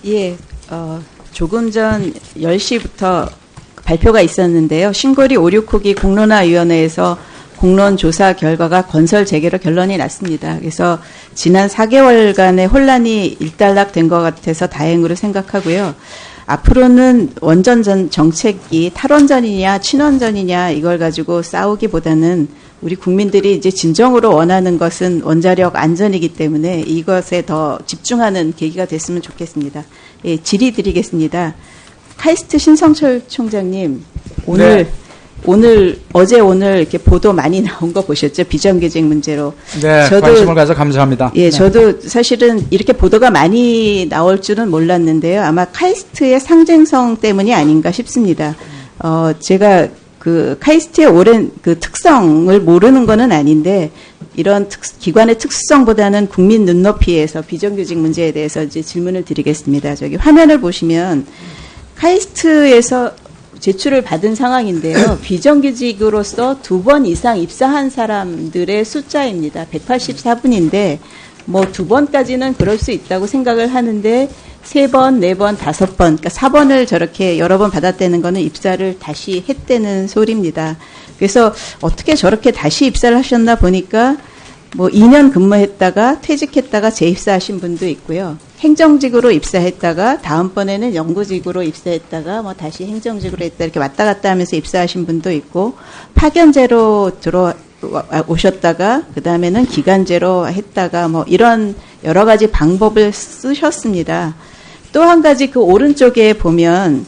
예, 조금 전 10시부터 발표가 있었는데요. 신고리 569기 공론화위원회에서 공론 조사 결과가 건설 재개로 결론이 났습니다. 그래서 지난 4개월간의 혼란이 일단락된 것 같아서 다행으로 생각하고요. 앞으로는 원전 정책이 탈원전이냐 친원전이냐 이걸 가지고 싸우기보다는 우리 국민들이 이제 진정으로 원하는 것은 원자력 안전이기 때문에 이것에 더 집중하는 계기가 됐으면 좋겠습니다. 예, 질의 드리겠습니다. 카이스트 신성철 총장님, 오늘 어제 오늘 이렇게 보도 많이 나온 거 보셨죠? 비정규직 문제로. 네, 저도, 관심을 가져 감사합니다. 예, 저도 사실은 이렇게 보도가 많이 나올 줄은 몰랐는데요. 아마 카이스트의 상징성 때문이 아닌가 싶습니다. 제가 그 카이스트의 오랜 그 특성을 모르는 거는 아닌데 이런 기관의 특수성보다는 국민 눈높이에서 비정규직 문제에 대해서 이제 질문을 드리겠습니다. 저기 화면을 보시면 카이스트에서 제출을 받은 상황인데요. 비정규직으로서 2번 이상 입사한 사람들의 숫자입니다. 184분인데 뭐 2번까지는 그럴 수 있다고 생각을 하는데 3번, 4번, 5번, 그러니까 4번을 저렇게 여러 번 받았다는 거는 입사를 다시 했다는 소리입니다. 그래서 어떻게 저렇게 다시 입사를 하셨나 보니까 뭐 2년 근무했다가 퇴직했다가 재입사하신 분도 있고요. 행정직으로 입사했다가 다음번에는 연구직으로 입사했다가 뭐 다시 행정직으로 했다 이렇게 왔다 갔다 하면서 입사하신 분도 있고 파견제로 오셨다가 그 다음에는 기간제로 했다가 뭐 이런 여러 가지 방법을 쓰셨습니다. 또 한 가지 그 오른쪽에 보면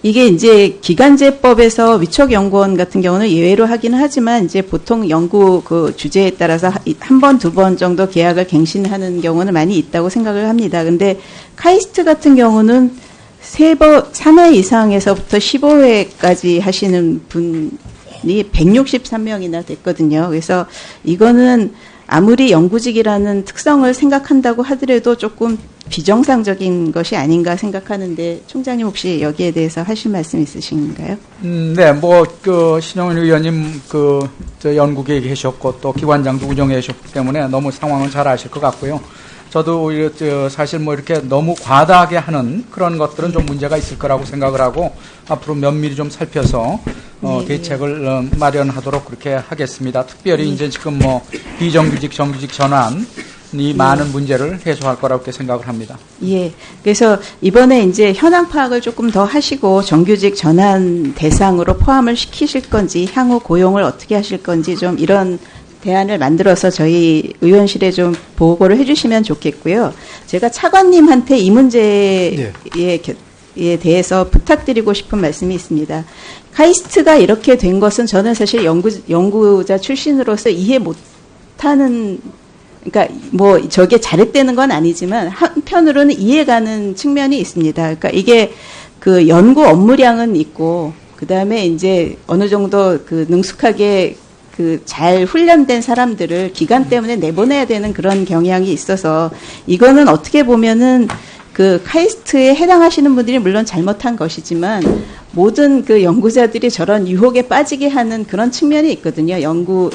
이게 이제 기간제법에서 위촉연구원 같은 경우는 예외로 하긴 하지만 이제 보통 연구 그 주제에 따라서 한 번, 2번 정도 계약을 갱신하는 경우는 많이 있다고 생각을 합니다. 근데 카이스트 같은 경우는 3회 이상에서부터 15회까지 하시는 분이 163명이나 됐거든요. 그래서 이거는 아무리 연구직이라는 특성을 생각한다고 하더라도 조금 비정상적인 것이 아닌가 생각하는데 총장님 혹시 여기에 대해서 하실 말씀 있으신가요? 네, 신영은 의원님 저 연구계에 계셨고 또 기관장도 운영해 계셨기 때문에 너무 상황을 잘 아실 것 같고요. 저도 오히려 사실 뭐 이렇게 너무 과다하게 하는 그런 것들은 좀 문제가 있을 거라고 생각을 하고 앞으로 면밀히 좀 살펴서 대책을 마련하도록 그렇게 하겠습니다. 특별히 이제 지금 뭐 비정규직 정규직 전환이 많은 문제를 해소할 거라고 생각을 합니다. 예. 그래서 이번에 이제 현황 파악을 조금 더 하시고 정규직 전환 대상으로 포함을 시키실 건지 향후 고용을 어떻게 하실 건지 좀 이런 대안을 만들어서 저희 의원실에 좀 보고를 해주시면 좋겠고요. 제가 차관님한테 이 문제에 대해서 부탁드리고 싶은 말씀이 있습니다. 카이스트가 이렇게 된 것은 저는 사실 연구자 출신으로서 이해 못하는, 그러니까 뭐 저게 잘했다는 건 아니지만 한편으로는 이해가는 측면이 있습니다. 그러니까 이게 그 연구 업무량은 있고 그 다음에 이제 어느 정도 그 능숙하게 그 잘 훈련된 사람들을 기간 때문에 내보내야 되는 그런 경향이 있어서 이거는 어떻게 보면은 그 카이스트에 해당하시는 분들이 물론 잘못한 것이지만 모든 그 연구자들이 저런 유혹에 빠지게 하는 그런 측면이 있거든요.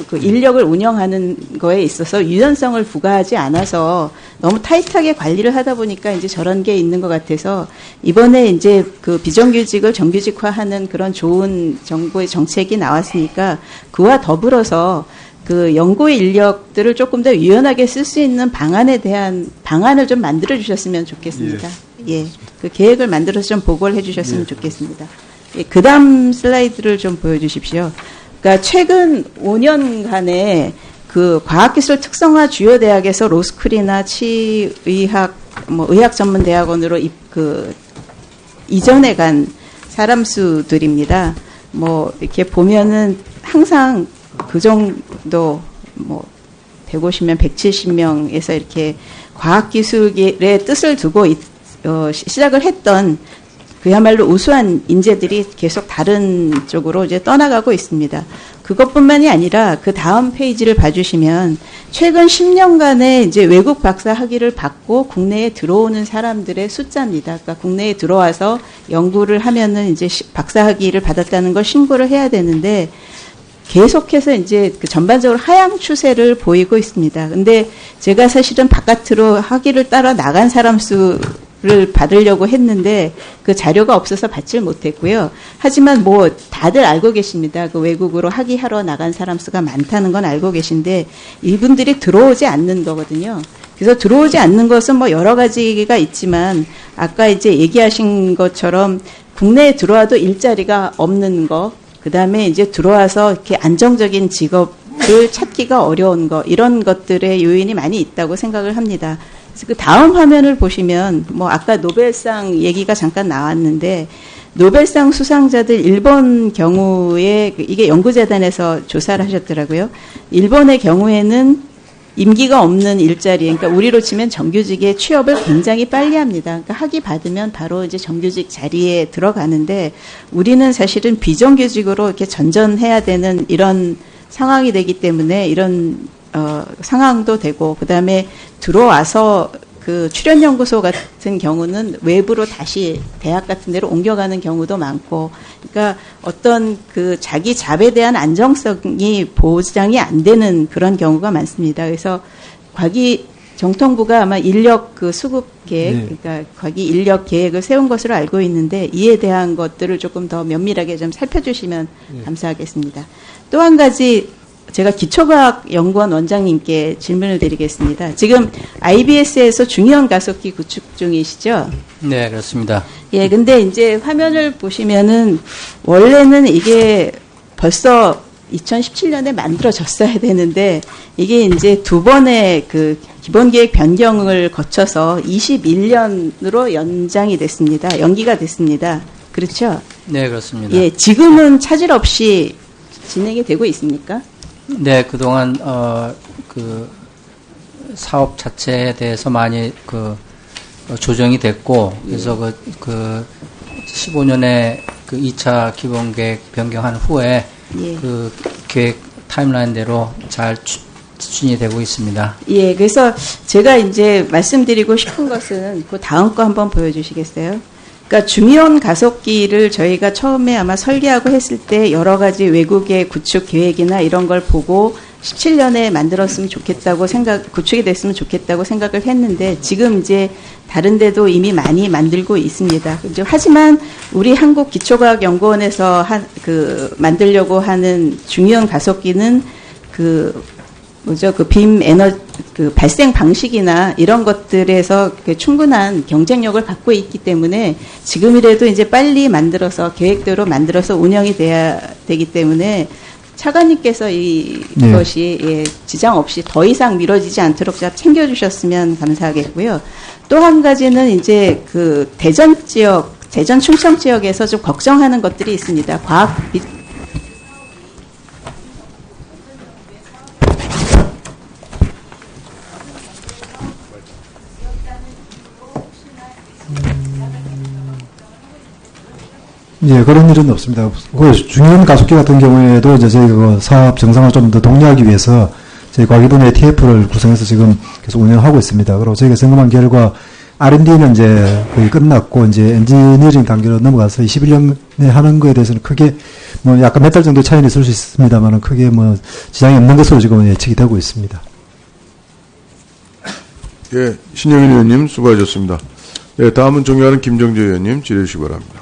그 인력을 운영하는 거에 있어서 유연성을 부과하지 않아서 너무 타이트하게 관리를 하다 보니까 이제 저런 게 있는 것 같아서 이번에 이제 그 비정규직을 정규직화하는 그런 좋은 정부의 정책이 나왔으니까 그와 더불어서 그 연구 인력들을 조금 더 유연하게 쓸 수 있는 방안에 대한 방안을 좀 만들어 주셨으면 좋겠습니다. 예. 그 계획을 만들어서 좀 보고를 해 주셨으면 좋겠습니다. 예, 그 다음 슬라이드를 좀 보여주십시오. 그러니까 최근 5년간의 그 과학기술 특성화 주요 대학에서 로스쿨이나 치의학, 의학 전문 대학원으로 이전해 간 사람 수들입니다. 이렇게 보면은 항상 그 정도 150명, 170명에서 이렇게 과학기술의 뜻을 두고 시작을 했던 그야말로 우수한 인재들이 계속 다른 쪽으로 이제 떠나가고 있습니다. 그것뿐만이 아니라 그 다음 페이지를 봐주시면 최근 10년간의 이제 외국 박사 학위를 받고 국내에 들어오는 사람들의 숫자입니다. 그러니까 국내에 들어와서 연구를 하면은 이제 박사 학위를 받았다는 걸 신고를 해야 되는데 계속해서 이제 그 전반적으로 하향 추세를 보이고 있습니다. 근데 제가 사실은 바깥으로 학위를 따라 나간 사람 수 를 받으려고 했는데 그 자료가 없어서 받질 못했고요. 하지만 뭐 다들 알고 계십니다. 그 외국으로 학위하러 나간 사람 수가 많다는 건 알고 계신데 이분들이 들어오지 않는 거거든요. 그래서 들어오지 않는 것은 뭐 여러 가지가 있지만 아까 이제 얘기하신 것처럼 국내에 들어와도 일자리가 없는 거, 그다음에 이제 들어와서 이렇게 안정적인 직업을 찾기가 어려운 거, 이런 것들의 요인이 많이 있다고 생각을 합니다. 그 다음 화면을 보시면 뭐 아까 노벨상 얘기가 잠깐 나왔는데 노벨상 수상자들 일본 경우에 이게 연구재단에서 조사를 하셨더라고요. 일본의 경우에는 임기가 없는 일자리, 그러니까 우리로 치면 정규직에 취업을 굉장히 빨리 합니다. 그러니까 학위 받으면 바로 이제 정규직 자리에 들어가는데 우리는 사실은 비정규직으로 이렇게 전전해야 되는 이런 상황이 되기 때문에 이런 상황도 되고, 그 다음에 들어와서 그 출연연구소 같은 경우는 외부로 다시 대학 같은 데로 옮겨가는 경우도 많고, 그러니까 어떤 그 자기 잡에 대한 안정성이 보장이 안 되는 그런 경우가 많습니다. 그래서 정통부가 아마 인력 그 수급 계획, 네. 그러니까 과기 인력 계획을 세운 것으로 알고 있는데 이에 대한 것들을 조금 더 면밀하게 좀 살펴주시면 감사하겠습니다. 또 한 가지 제가 기초과학연구원 원장님께 질문을 드리겠습니다. 지금 IBS에서 중의원 가속기 구축 중이시죠? 네, 그렇습니다. 예, 근데 이제 화면을 보시면은 원래는 이게 벌써 2017년에 만들어졌어야 되는데 이게 이제 두 번의 그 기본계획 변경을 거쳐서 21년으로 연장이 됐습니다. 연기가 됐습니다. 그렇죠? 네, 그렇습니다. 예, 지금은 차질 없이 진행이 되고 있습니까? 네, 그동안 그 사업 자체에 대해서 많이 조정이 됐고, 그래서 그 15년에 그 2차 기본계획 변경한 후에 예. 그 계획 타임라인대로 잘 추진이 되고 있습니다. 예, 그래서 제가 이제 말씀드리고 싶은 것은 그 다음 거 한번 보여주시겠어요? 그러니까 중의원 가속기를 저희가 처음에 아마 설계하고 했을 때 여러 가지 외국의 구축 계획이나 이런 걸 보고 17년에 만들었으면 좋겠다고 구축이 됐으면 좋겠다고 생각을 했는데 지금 이제 다른 데도 이미 많이 만들고 있습니다. 하지만 우리 한국기초과학연구원에서 만들려고 하는 중의원 가속기는 빔 에너지, 발생 방식이나 이런 것들에서 충분한 경쟁력을 갖고 있기 때문에 지금이라도 이제 빨리 만들어서 계획대로 만들어서 운영이 돼야 되기 때문에 차관님께서 이것이 예, 지장 없이 더 이상 미뤄지지 않도록 잘 챙겨주셨으면 감사하겠고요. 또 한 가지는 이제 그 대전 충청 지역에서 좀 걱정하는 것들이 있습니다. 예, 그런 일은 없습니다. 그 중의원 가속기 같은 경우에도 이제 저희 그 사업 정상화 좀 더 독려하기 위해서 저희 과기부 TF를 구성해서 지금 계속 운영하고 있습니다. 그리고 저희가 점검한 결과 R&D는 이제 거의 끝났고 이제 엔지니어링 단계로 넘어가서 21년에 하는 거에 대해서는 크게 뭐 약간 몇 달 정도 차이는 있을 수 있습니다만은 크게 뭐 지장이 없는 것으로 지금 예측이 되고 있습니다. 예, 신영일 의원님 수고하셨습니다. 예, 다음은 존경하는 김정재 의원님 질의해 주시기 바랍니다.